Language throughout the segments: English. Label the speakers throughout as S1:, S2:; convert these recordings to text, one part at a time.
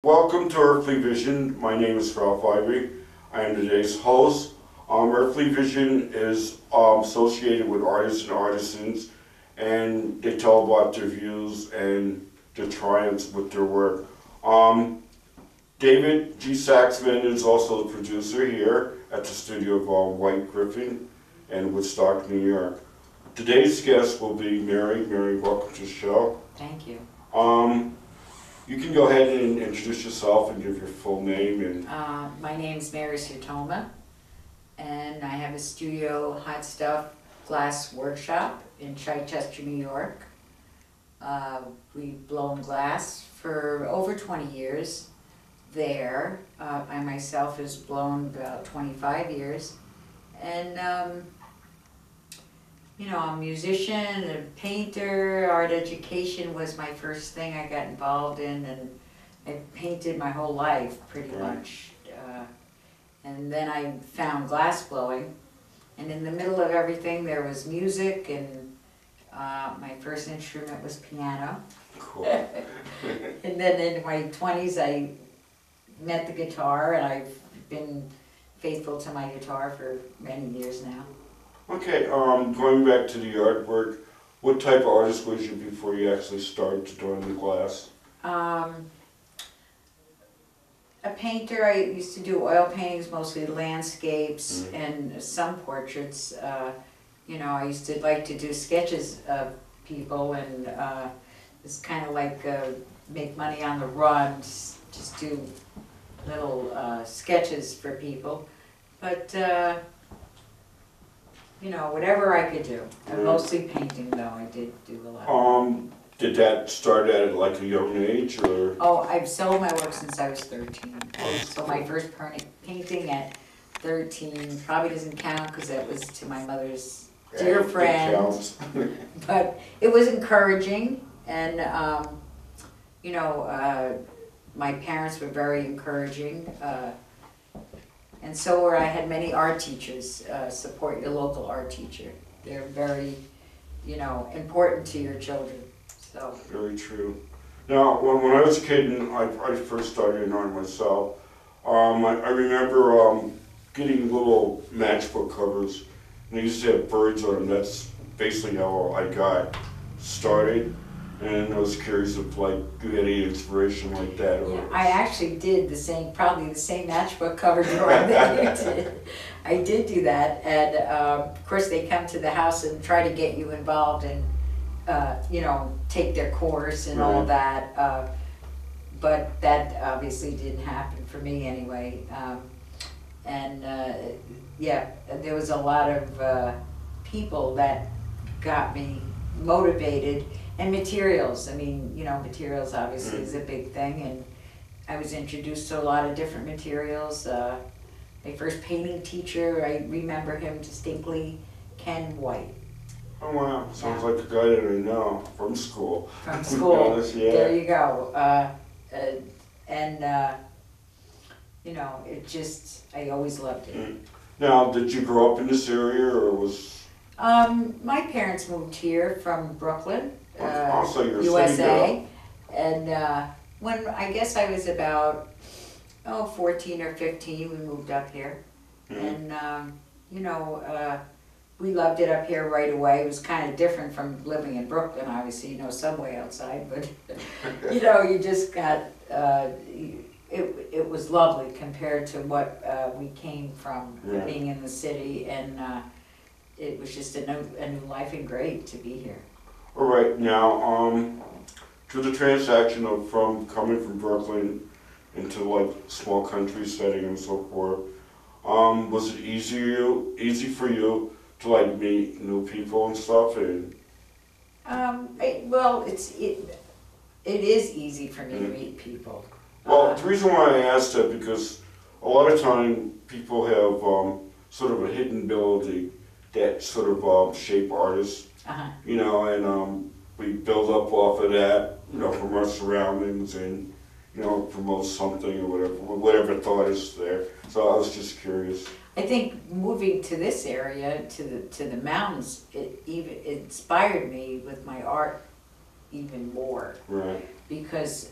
S1: Welcome to Earthly Vision. My name is Ralph Ivy. I am today's host. Earthly Vision is associated with artists and artisans, and they tell about their views and their triumphs with their work. David G. Saxman is also the producer here at the studio of White Griffin in Woodstock, New York. Today's guest will be Mary. Mary, welcome to the show.
S2: Thank you.
S1: You can go ahead and introduce yourself and give your full name. And
S2: My name's Mary Sertoma, and I have a studio hot stuff glass workshop in Chichester, New York. We've blown glass for over 20 years there. I myself has blown about 25 years. And I'm a musician, a painter. Art education was my first thing I got involved in, and I painted my whole life pretty much. And then I found glass blowing, and in the middle of everything there was music, and my first instrument was piano.
S1: Cool.
S2: And then in my 20s I met the guitar, and I've been faithful to my guitar for many years now.
S1: Okay, going back to the artwork, what type of artist was you before you actually started doing the glass?
S2: A painter. I used to do oil paintings, mostly landscapes, and some portraits. I used to like to do sketches of people, and it's kind of like make money on the run, just do little sketches for people. But whatever I could do. And mostly painting, though. I did do a lot.
S1: Did that start at like a young age, or?
S2: Oh, I've sold my work since I was 13. So my first painting at 13 probably doesn't count because that was to my mother's dear friend. But it was encouraging, and my parents were very encouraging. And so I had many art teachers. Support your local art teacher. They're very, important to your children. So.
S1: Very true. Now, when I was a kid and I first started in art myself, I remember getting little matchbook covers, and they used to have birds on them. That's basically how I got started. And I was curious if you had any inspiration like that.
S2: Yeah, I actually did probably the same matchbook cover drawing that you did. I did do that, and of course they come to the house and try to get you involved and take their course and all that. But that obviously didn't happen for me anyway. There was a lot of people that got me motivated. And materials. I mean, materials obviously is a big thing, and I was introduced to a lot of different materials. My first painting teacher, I remember him distinctly, Ken White.
S1: Oh wow, sounds like a guy that I know from school.
S2: From school, there you go. I always loved it.
S1: Now, did you grow up in this area, or was?
S2: My parents moved here from Brooklyn.
S1: Also, you're
S2: USA, and when I guess I was about 14 or 15, we moved up here, and we loved it up here right away. It was kind of different from living in Brooklyn, obviously, subway outside, but you just got it was lovely compared to what we came from being in the city, and it was just a new life, and great to be here.
S1: All right, now, to the transaction of coming from Brooklyn into small country setting and so forth, was it easy for you to meet new people and stuff? And
S2: it is easy for me to meet people.
S1: Well, the reason why I asked that because a lot of time people have sort of a hidden ability that sort of shape artists. And we build up off of that, from our surroundings, and promote something or whatever thought is there. So I was just curious.
S2: I think moving to this area, to the mountains, it even inspired me with my art even more.
S1: Right.
S2: Because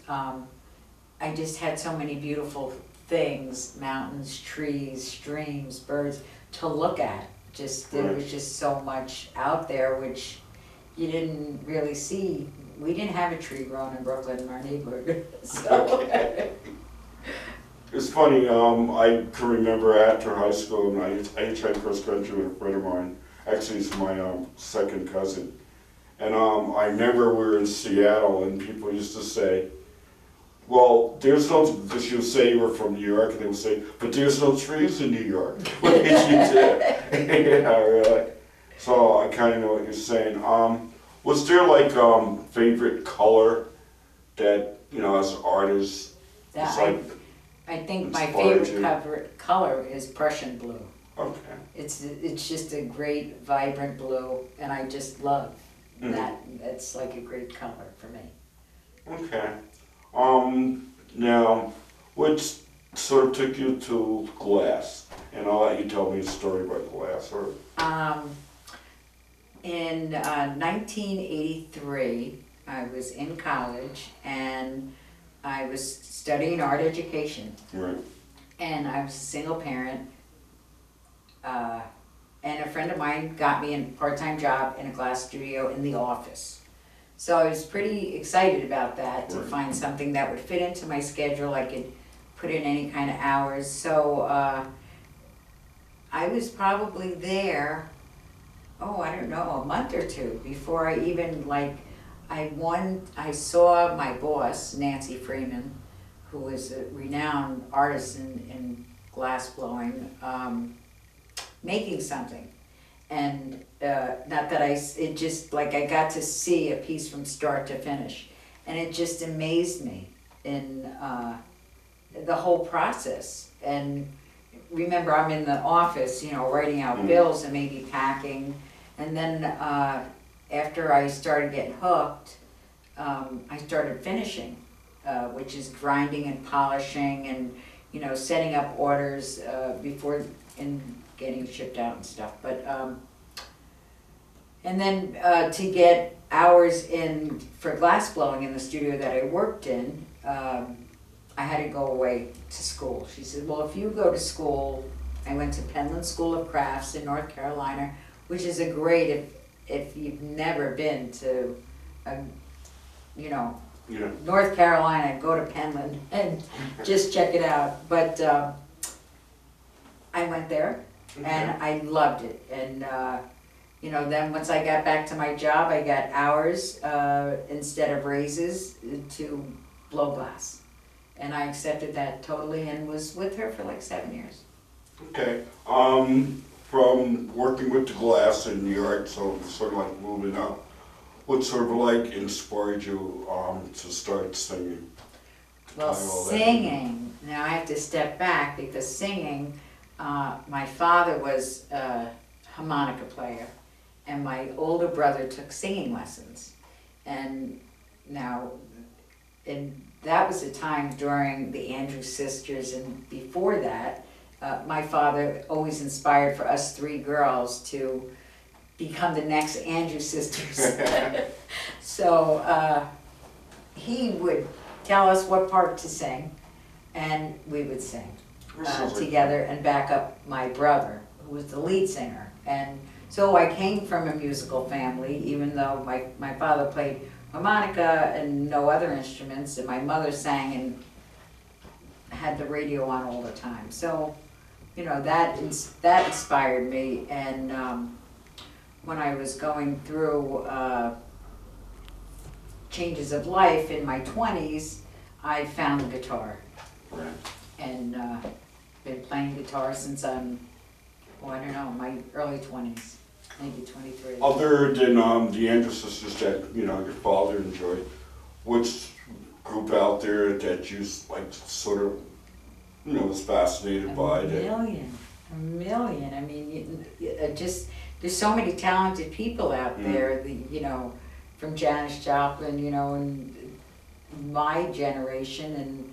S2: I just had so many beautiful things, mountains, trees, streams, birds to look at. Just there was just so much out there which you didn't really see. We didn't have a tree growing in Brooklyn in our neighborhood. So.
S1: It's funny, I can remember after high school, and I hitchhiked cross country with a friend of mine. Actually, it's my second cousin. And I remember we were in Seattle, and people used to say, well, there's no, she would say you were from New York, and they would say, but there's no trees in New York. What did you do? Yeah, really. So I kind of know what you're saying. Was there like favorite color that, you know, as an artist, it's like,
S2: I think my favorite color is Prussian blue.
S1: okay.
S2: It's just a great, vibrant blue, and I just love that. It's like a great color for me.
S1: Okay. Now, what sort of took you to glass? And I'll let you tell me a story about glass. Or
S2: in 1983, I was in college, and I was studying art education.
S1: Right.
S2: And I was a single parent. And a friend of mine got me a part-time job in a glass studio in the office. So I was pretty excited about that, to find something that would fit into my schedule. I could put in any kind of hours. So I was probably there, I don't know, a month or two before I even I saw my boss, Nancy Freeman, who was a renowned artist in glass blowing, making something. And not that it just, like, I got to see a piece from start to finish. And it just amazed me in the whole process. And remember, I'm in the office, you know, writing out bills and maybe packing. And then after I started getting hooked, I started finishing, which is grinding and polishing and, you know, setting up orders before and getting shipped out and stuff. But and then to get hours in for glass blowing in the studio that I worked in, I had to go away to school. She said, well, if you go to school, I went to Penland School of Crafts in North Carolina, which is a great, if you've never been to, you know, North Carolina, go to Penland and just check it out. But I went there and I loved it. And you know, then once I got back to my job, I got hours instead of raises to blow glass. And I accepted that totally and was with her for like 7 years.
S1: Okay. From working with the glass in New York, so sort of like moving up, what sort of like inspired you to start singing?
S2: Well, singing, now I have to step back because singing, my father was a harmonica player and my older brother took singing lessons. And now, that was a time during the Andrews Sisters, and before that, my father always inspired for us three girls to become the next Andrews Sisters. So he would tell us what part to sing, and we would sing together and back up my brother, who was the lead singer. And so I came from a musical family, even though my father played harmonica and no other instruments, and my mother sang and had the radio on all the time. So, you know, that inspired me. And when I was going through changes of life in my 20s, I found the guitar.
S1: Right.
S2: And been playing guitar since I'm, I don't know, my early 20s, maybe 23.
S1: Other than the Andrews Sisters that, you know, your father enjoyed, which group out there that you like sort of, you know, was fascinated by?
S2: A million. I mean, just, there's so many talented people out there, you know, from Janis Joplin, you know, and my generation, and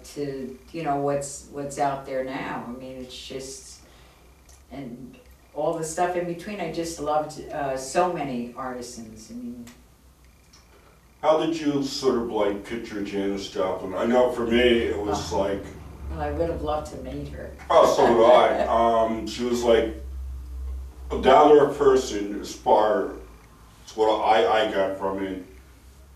S2: to, you know, what's out there now. I mean, it's just, and all the stuff in between. I just loved so many artisans. I mean,
S1: How did you sort of like picture Janis Joplin? I know for me it was like...
S2: Well, I would have loved to meet her.
S1: Oh, so would I. She was like a down-to-earth person as far as what I got from it.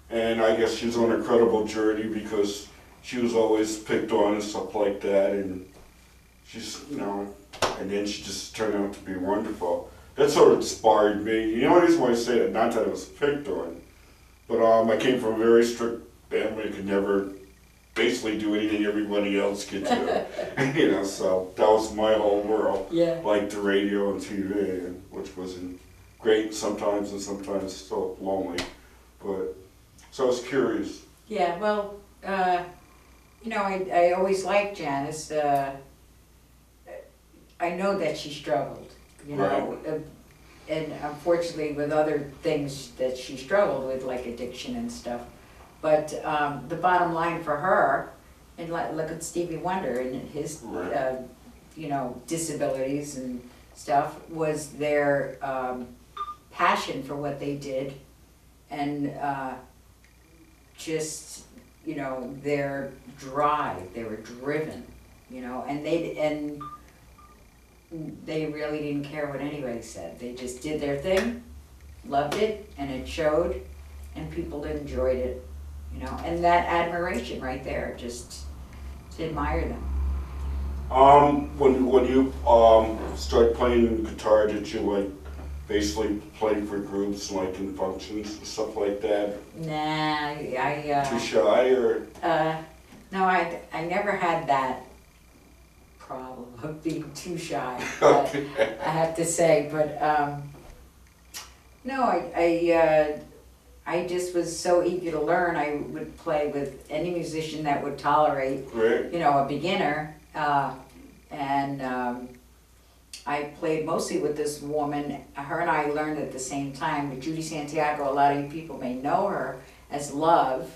S1: And I guess she's on a incredible journey because she was always picked on and stuff like that. And she's, you know, and then she just turned out to be wonderful. That sort of inspired me. You know, the reason why I say that, not that I was picked on, but I came from a very strict family. I could never basically do anything everybody else could do. You know, so that was my whole world.
S2: Yeah.
S1: Like the radio and TV, which wasn't great sometimes and sometimes so lonely. But, so I was curious.
S2: Yeah, well, you know, I always liked Janis. I know that she struggled, you know, and unfortunately with other things that she struggled with, like addiction and stuff. But the bottom line for her, and look at Stevie Wonder and his, you know, disabilities and stuff, was their passion for what they did, and just, you know, their drive. They were driven, you know, and they really didn't care what anybody said. They just did their thing, loved it, and it showed, and people enjoyed it, you know, and that admiration right there, just to admire them.
S1: When you started playing guitar, did you like basically play for groups like in functions and stuff like that?
S2: Nah,
S1: Too shy or?
S2: No, I never had that problem of being too shy, I have to say, but no, I just was so eager to learn. I would play with any musician that would tolerate, you know, a beginner, and I played mostly with this woman. Her and I learned at the same time, with Judy Santiago. A lot of you people may know her as Love.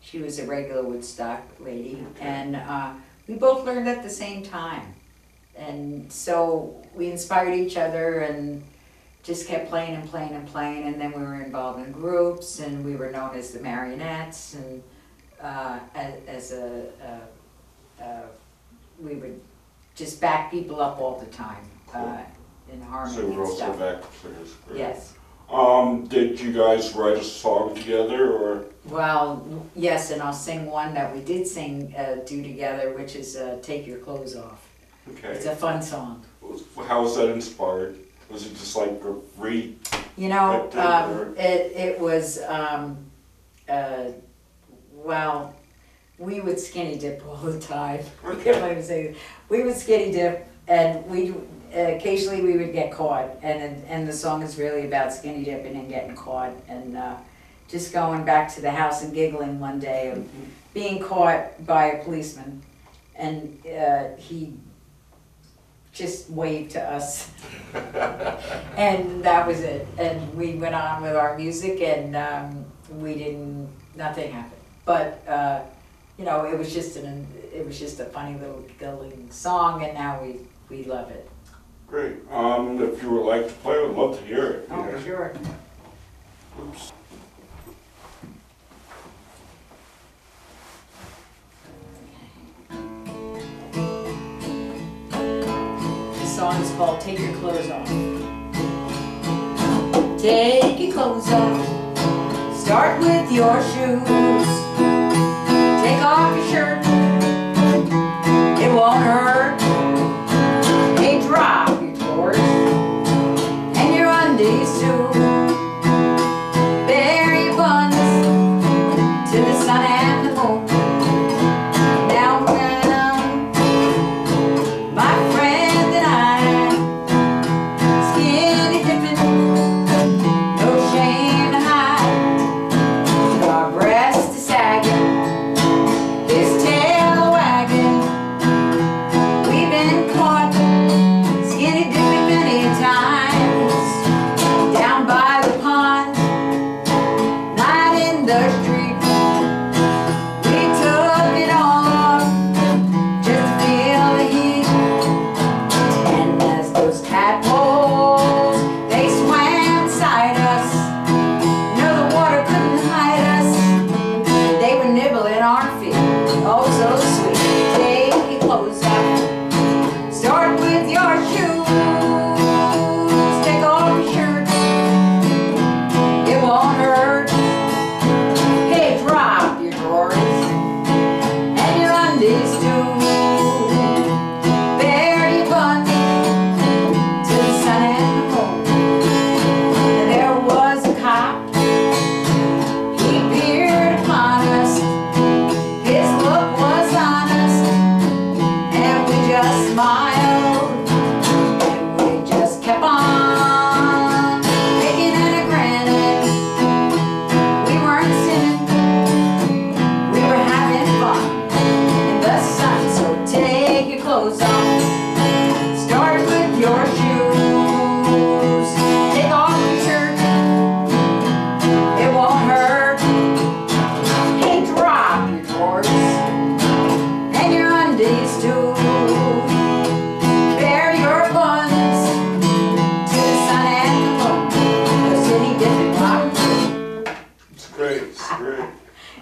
S2: She was a regular Woodstock lady, and we both learned at the same time, and so we inspired each other and just kept playing and playing and playing, and then we were involved in groups, and we were known as the Marionettes, and we would just back people up all the time, in harmony
S1: so
S2: and stuff.
S1: back players.
S2: Yes.
S1: Did you guys write a song together, or?
S2: Well, yes, and I'll sing one that we did do together, which is Take Your Clothes Off.
S1: Okay.
S2: It's a fun song.
S1: How was that inspired? Was it just like a free?
S2: You know, it was, well, we would skinny dip all the time.
S1: Okay.
S2: We would skinny dip, and occasionally we would get caught, and the song is really about skinny dipping and getting caught, and just going back to the house and giggling one day of being caught by a policeman, and he just waved to us, and that was it. And we went on with our music, and nothing happened. But you know, it was just a funny little giggling song, and now we love it.
S1: Great. If you would like to play, I'd love to hear it.
S2: Oh, yeah. Sure.
S1: Oops.
S2: The song is called Take Your Clothes Off. Take your clothes off. Start with your shoes. Take off your shirt. It won't hurt. Hey, drop your drawers and your undies too. Bare your buns to the sun and the moon. Down, down, my friend and I, skinny dipping, no shame to hide. Our breasts are sagging, this tail wagging.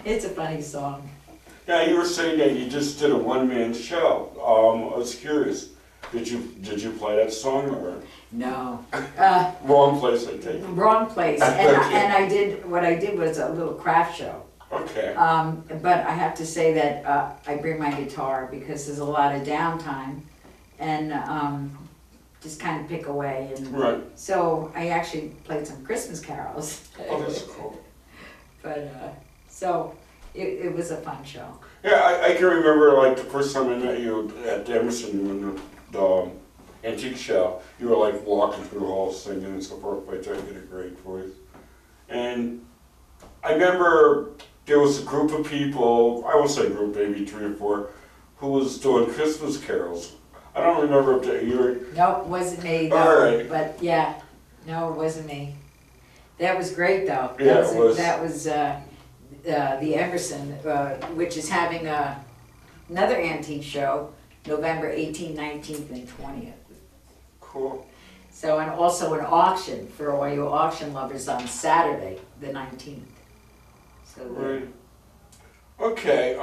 S2: It's a funny song.
S1: Now, you were saying that you just did a one-man show. I was curious. Did you play that song or?
S2: No.
S1: Wrong place, I take it.
S2: Wrong place. And what I did was a little craft show.
S1: Okay.
S2: But I have to say that I bring my guitar because there's a lot of downtime and just kind of pick away. And
S1: right.
S2: So I actually played some Christmas carols.
S1: Oh, that's cool.
S2: But so it was a fun show.
S1: Yeah, I can remember like the first time I met you at Emerson when the antique show. You were like walking through the halls singing and so forth, but I thought you had a great voice. And I remember there was a group of people, I won't say group, maybe 3 or 4, who was doing Christmas carols. I don't remember if you were...
S2: No, it wasn't me though.
S1: All right.
S2: But yeah, no, it wasn't me. That was great though.
S1: Yeah, it was.
S2: That was the Emerson, which is having another antique show, November 18th, 19th, and 20th.
S1: Cool.
S2: So, and also an auction for all you auction lovers on Saturday, the 19th. So
S1: right. Okay.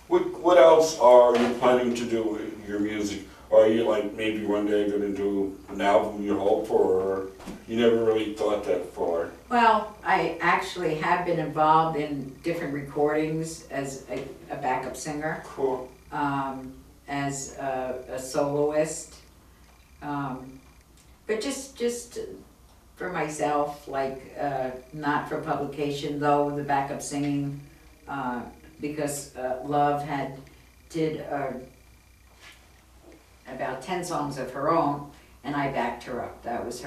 S1: What else are you planning to do with your music? Are you like maybe one day going to do an album you hope for, or you never really thought that far?
S2: Well, I actually have been involved in different recordings as a backup singer.
S1: Cool.
S2: As a soloist. But just for myself, like not for publication, though the backup singing, because Love did about 10 songs of her own, and I backed her up. That was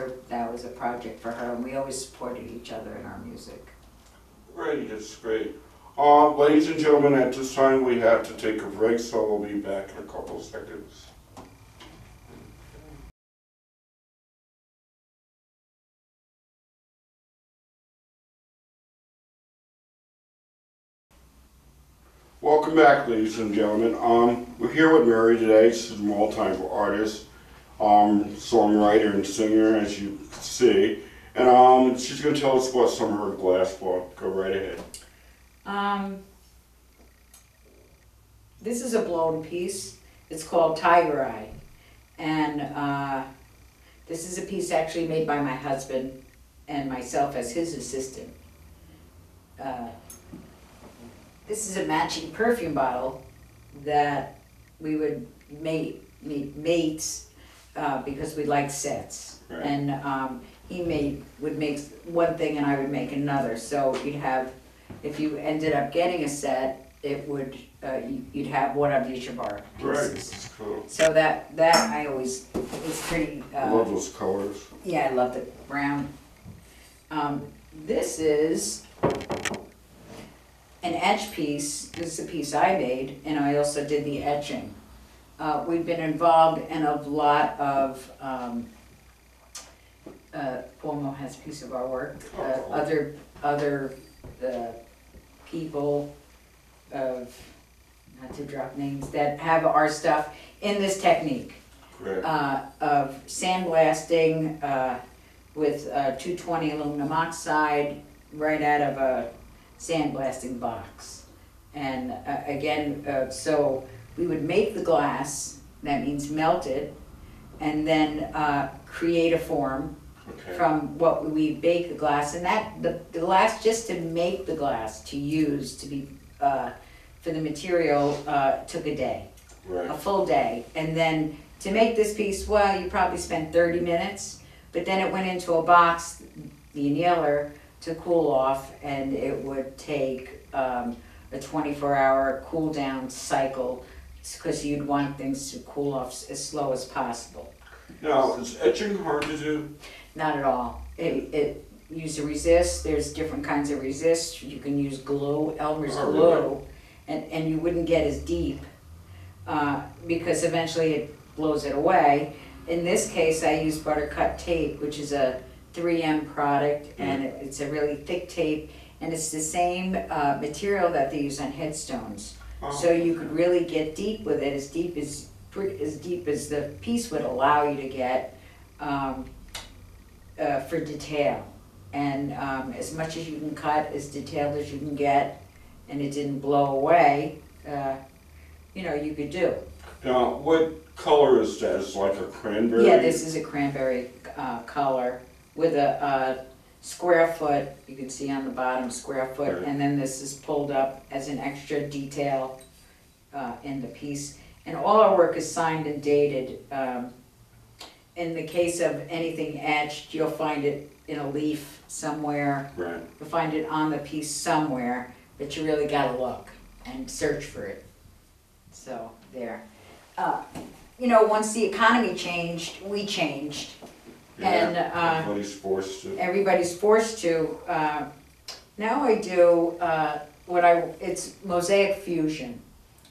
S2: a project for her, and we always supported each other in our music.
S1: Great, that's great. Ladies and gentlemen, at this time we have to take a break, so we'll be back in a couple of seconds. Welcome back, ladies and gentlemen. We're here with Mary today. She's a multi artist, songwriter and singer, as you can see. And she's going to tell us about some of her glass work. Go right ahead.
S2: This is a blown piece. It's called Tiger Eye. And this is a piece actually made by my husband and myself as his assistant. This is a matching perfume bottle that we would make mates because we like sets.
S1: Right.
S2: And he would make one thing and I would make another. So you'd have, if you ended up getting a set, it would you'd have one of each of our pieces.
S1: Right, that's cool.
S2: So that I always, it's pretty.
S1: I love those colors.
S2: Yeah, I love the brown. This is an etch piece. This is a piece I made, and I also did the etching. We've been involved in a lot of, Cuomo has a piece of our work, other people of, not to drop names, that have our stuff in this technique.
S1: Great.
S2: Of sandblasting with 220 aluminum oxide right out of a sandblasting box. And again, so we would make the glass, that means melt it, and then create a form from what we bake the glass. And that the glass, just to make the glass, to use, to be, for the material, took a day,
S1: Right.
S2: a full day. And then to make this piece, well, you probably spent 30 minutes, but then it went into a box, the annealer, to cool off, and it would take a 24-hour cool down cycle because you'd want things to cool off as slow as possible.
S1: Now, is etching hard to do?
S2: Not at all. It use a resist. There's different kinds of resist. You can use glue, Elmer's glue, and you wouldn't get as deep because eventually it blows it away. In this case, I used Buttercut tape, which is a 3M product, and it's a really thick tape, and it's the same material that they use on headstones. So you could really get deep with it, as deep as the piece would allow you to get for detail. and as much as you can cut, as detailed as you can get, and it didn't blow away, you know, you could do.
S1: Now, what color is that? It's like a cranberry?
S2: Yeah, this is a cranberry color with a square foot, you can see on the bottom, square foot,
S1: Right.
S2: and then this is pulled up as an extra detail in the piece. And all our work is signed and dated. In the case of anything etched, you'll find it in a leaf somewhere.
S1: Right.
S2: You'll find it on the piece somewhere, but you really gotta look and search for it. So, there. You know, once the economy changed, we changed.
S1: Yeah,
S2: And
S1: everybody's forced to.
S2: everybody's forced to. Now I do it's Mosaic Fusion.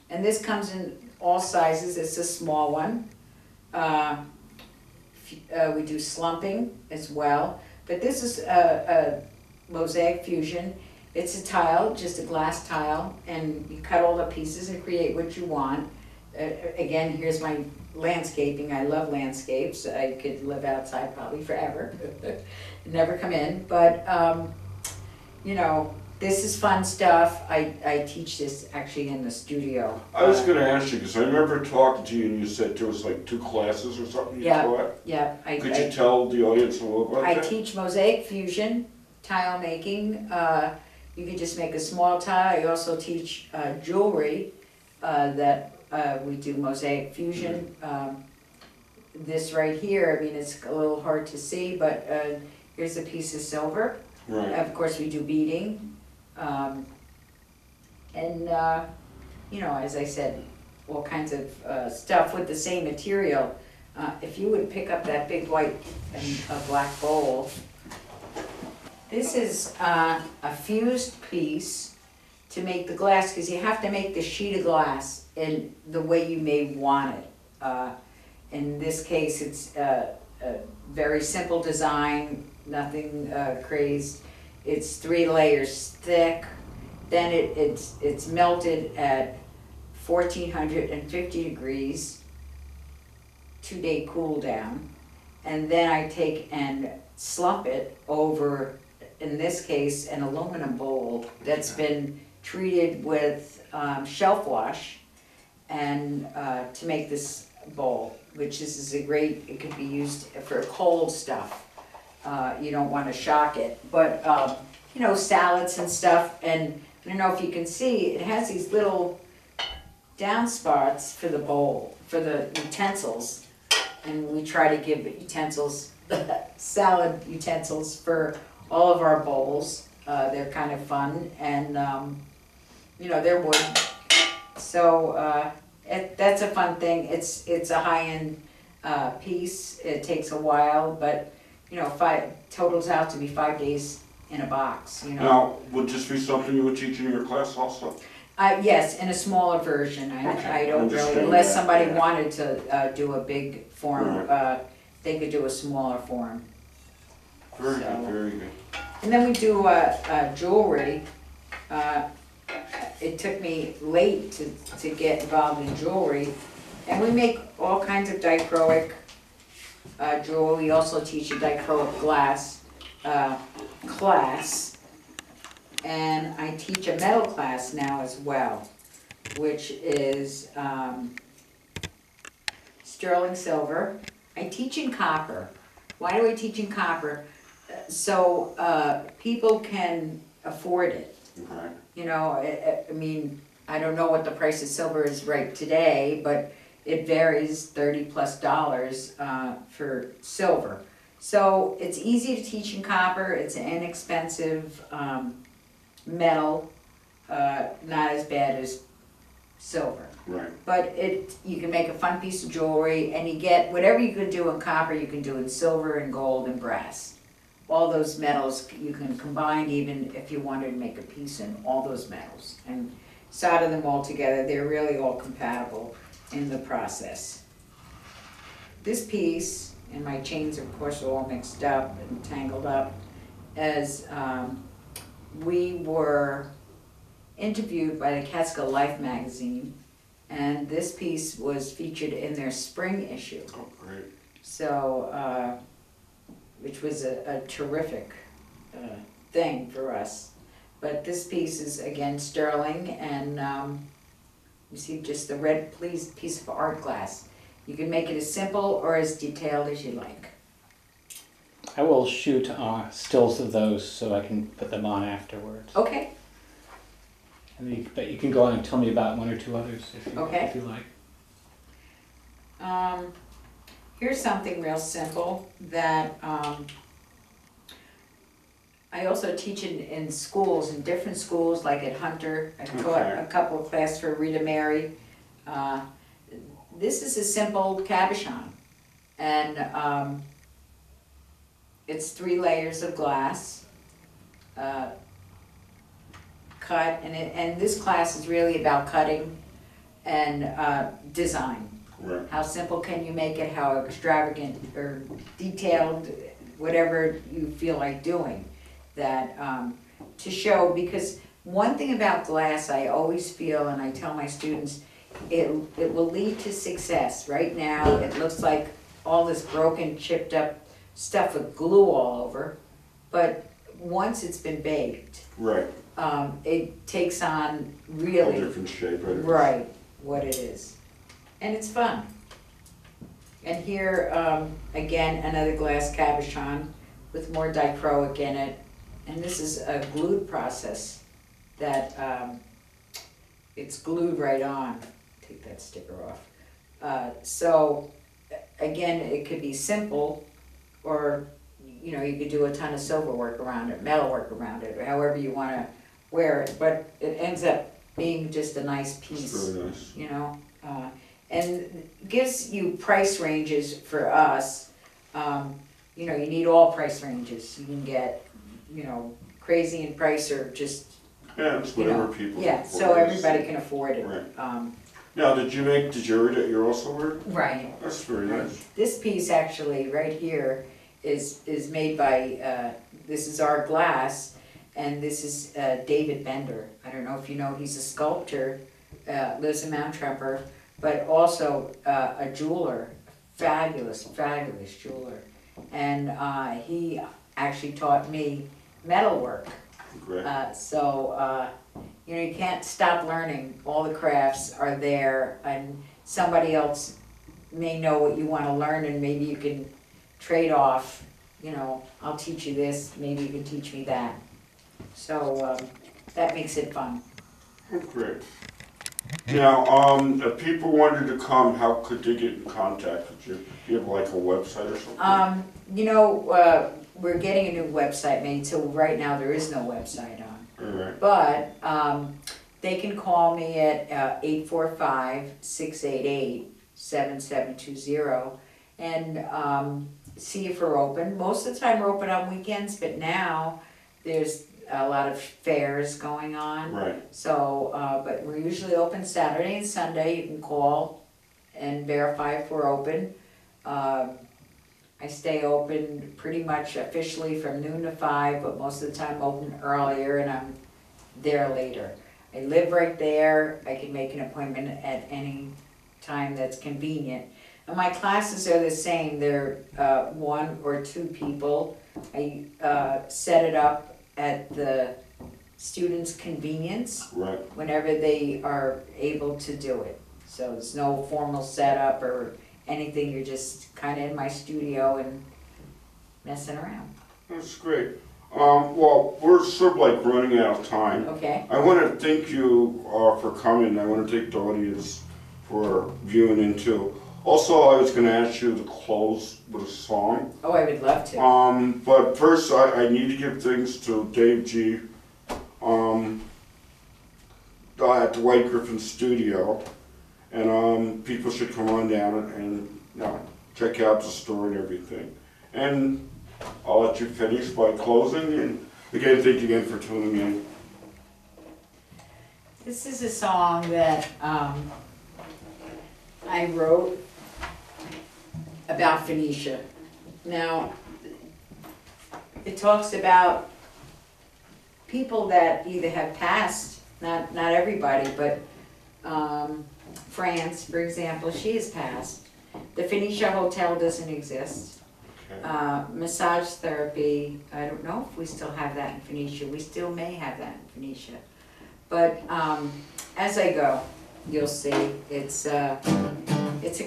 S2: And this comes in all sizes. It's a small one. We do slumping as well. But this is a Mosaic Fusion. It's a tile, just a glass tile, and you cut all the pieces and create what you want. Again, here's my landscaping. I love landscapes. I could live outside probably forever. Never come in, but you know, this is fun stuff. I teach this actually in the studio.
S1: I was going to ask you, because I remember talking to you and you said there was like 2 classes or something you taught.
S2: Yeah.
S1: Could you tell the audience a little about
S2: I
S1: that?
S2: teach Mosaic Fusion, tile making. You can just make a small tile. I also teach jewelry that we do Mosaic Fusion. This right here, I mean, it's a little hard to see, but here's a piece of silver.
S1: Right.
S2: Of course, we do beading. You know, as I said, all kinds of stuff with the same material. If you would pick up that big white and black bowl, this is a fused piece to make the glass, because you have to make the sheet of glass in the way you may want it. In this case, it's a very simple design, nothing crazed. It's 3 layers thick. Then it's melted at 1450 degrees, 2-day cool down. And then I take and slump it over, in this case, an aluminum bowl that's been treated with shelf wash, and to make this bowl, which is a great, it could be used for cold stuff. You don't want to shock it, but you know, salads and stuff. And I don't know if you can see, it has these little downspouts for the bowl, for the utensils, and we try to give utensils, salad utensils for all of our bowls. They're kind of fun, and you know, they're wood, so that's a fun thing. It's a high-end piece. It takes a while, but you know, totals out to be 5 days in a box, you know.
S1: Now, would this be something you would teach in your class also?
S2: Yes, in a smaller version. I don't really, unless somebody wanted to do a big form, they could do a smaller form.
S1: Very good, very good.
S2: And then we do jewelry. It took me late to get involved in jewelry. And we make all kinds of dichroic jewelry. We also teach a dichroic glass class. And I teach a metal class now as well, which is sterling silver. I teach in copper. Why do I teach in copper? So people can afford it.
S1: Okay.
S2: You know, I mean, I don't know what the price of silver is right today, but it varies $30+ for silver. So it's easy to teach in copper. It's an inexpensive metal, not as bad as silver.
S1: Right.
S2: But you can make a fun piece of jewelry, and you get whatever you can do in copper, you can do in silver and gold and brass. All those metals you can combine, even if you wanted to make a piece in all those metals, and solder them all together. They're really all compatible in the process. This piece, and my chains of course are all mixed up and tangled up, as we were interviewed by the Catskill Life magazine, and this piece was featured in their spring issue.
S1: Oh, great.
S2: So, which was a terrific thing for us. But this piece is again sterling, and you see just the red piece of art glass. You can make it as simple or as detailed as you like.
S3: I will shoot stills of those so I can put them on afterwards.
S2: Okay.
S3: But you can go on and tell me about one or two others if you like.
S2: Here's something real simple that I also teach in schools, in different schools, like at Hunter. I taught a couple of classes for Rita Mary. This is a simple cabochon, and it's 3 layers of glass cut, and this class is really about cutting and design.
S1: Right.
S2: How simple can you make it, how extravagant or detailed, whatever you feel like doing, that to show, because one thing about glass I always feel, and I tell my students, it will lead to success. Right now it looks like all this broken, chipped up stuff with glue all over, but once it's been baked,
S1: Right.
S2: it takes on
S1: A
S2: really
S1: different shape.
S2: right what it is, and it's fun. And here again another glass cabochon with more dichroic in it, and this is a glued process that it's glued right on. Take that sticker off. So again, it could be simple, or you know, you could do a ton of silver work around it, metal work around it, or however you want to wear it, but it ends up being just a nice piece.
S1: It's very nice.
S2: You know, and gives you price ranges for us. You know, you need all price ranges. You can get, you know, crazy in price, or just,
S1: Yeah, it's whatever people
S2: yeah,
S1: can
S2: so
S1: afford.
S2: everybody can afford it.
S1: Right. Now, did you make the jewelry that you're also wearing?
S2: Right.
S1: That's very nice.
S2: This piece actually right here is made by, this is our glass, and this is David Bender. I don't know if you know, he's a sculptor, lives in Mount Tremper, but also a jeweler, fabulous, fabulous jeweler. And he actually taught me metalwork.
S1: Great.
S2: You know, you can't stop learning. All the crafts are there, and somebody else may know what you want to learn, and maybe you can trade off. You know, I'll teach you this, maybe you can teach me that. So that makes it fun.
S1: Oh, great. Now, if people wanted to come, how could they get in contact with you? Do you have like a website or something?
S2: You know, we're getting a new website made, so right now there is no website on.
S1: Right.
S2: But they can call me at 845-688-7720 and see if we're open. Most of the time we're open on weekends, but now there's a lot of fairs going on.
S1: Right.
S2: So, but we're usually open Saturday and Sunday. You can call and verify if we're open. I stay open pretty much officially from noon to 5, but most of the time open earlier, and I'm there later. I live right there. I can make an appointment at any time that's convenient. And my classes are the same. They're 1 or 2 people. I set it up at the students' convenience.
S1: Right.
S2: Whenever they are able to do it. So there's no formal setup or anything. You're just kind of in my studio and messing around.
S1: That's great. Well, we're sort of like running out of time.
S2: Okay.
S1: I want to thank you for coming. I want to thank the audience for viewing in too. Also, I was going to ask you to close with a song.
S2: Oh, I would love to.
S1: But first, I need to give thanks to Dave G. At the White Griffin Studio, and people should come on down and check out the store and everything. And I'll let you finish by closing. And again, thank you again for tuning in.
S2: This is a song that I wrote about Phoenicia. Now, it talks about people that either have passed, not everybody, but France, for example, she has passed. The Phoenicia Hotel doesn't exist.
S1: Okay.
S2: Massage therapy, I don't know if we still have that in Phoenicia. We still may have that in Phoenicia. But as I go, you'll see. It's a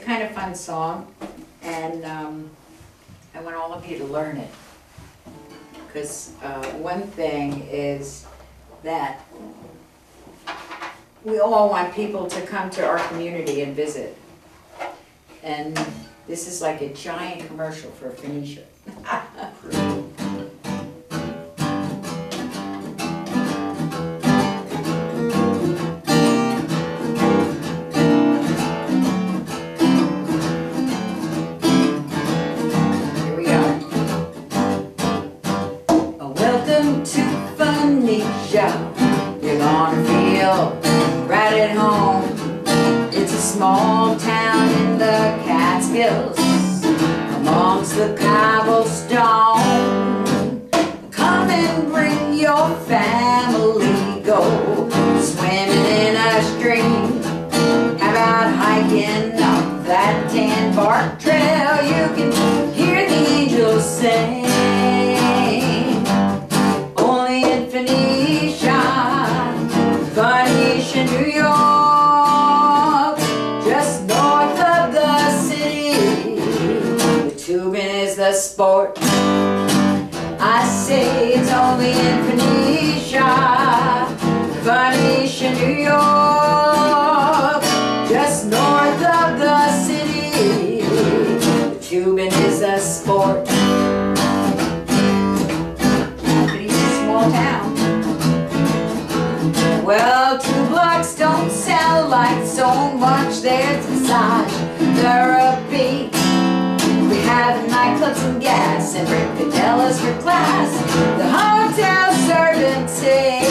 S2: kind of fun song, and I want all of you to learn it. Because one thing is that we all want people to come to our community and visit. And this is like a giant commercial for Phoenicia. Welcome to Phoenicia. You're gonna feel right at home. It's a small town in the Catskills, amongst the cobblestone. Come and bring your family, go swimming in a stream. How about hiking up that tan bark trail? You can hear the angels sing. Phoenicia, New York, just north of the city. The tubing is the sport. I say it's only in Phoenicia. Phoenicia, New York, just north of the city. The tubing is the sport. Phoenicia's a small town. Well, 2 blocks don't sound like so much. There's massage therapy. We have nightclubs and gas and Rickadellas for class. The hotel servants say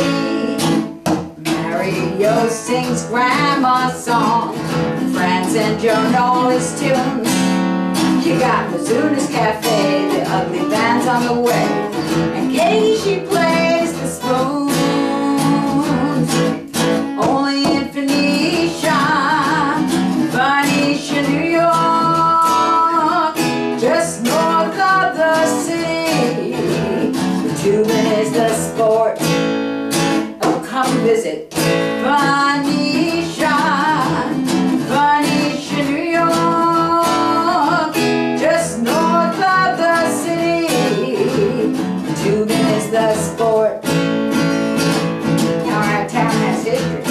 S2: Mario sings grandma's song. Franz and Joe Nola's tunes. You got Mizuna's Cafe, the ugly band's on the way, and Katie, she plays the spoon. Only in Phoenicia, Phoenicia, New York, just north of the city. The tubing is the sport. Oh, come visit Phoenicia, Phoenicia, New York, just north of the city. The tubing is the sport. Our town has history.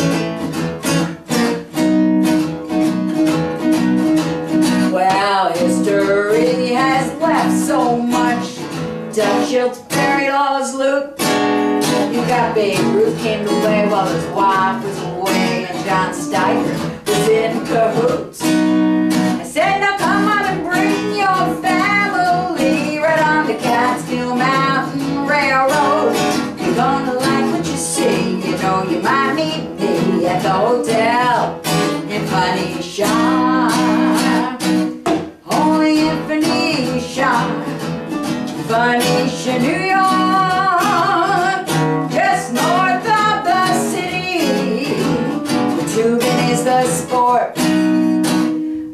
S2: Well, history has left so much. Dutch Schultz buried all his loot. You got Babe Ruth came to play while his wife was away, and John Steiger was in cahoots. I said, now come on and bring your family right on the Catskill Mountain Railroad. You're gonna like what you see. You know you might meet me at the hotel in Phoenicia. Only in Phoenicia, Phoenicia, New York, just north of the city. The tubing is the sport.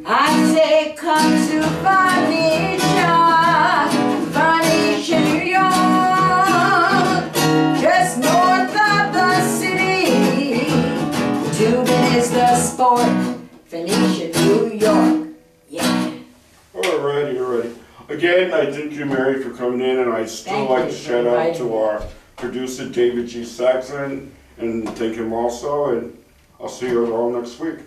S2: I say come to Phoenicia, Phoenicia, New York, just north of the city. The tubing is the sport. Phoenicia, New York. Yeah.
S1: Alrighty. Again, I thank you, Mary, for coming in, and I'd still like to shout out to our producer, David G. Saxon, and thank him also, and I'll see you all next week.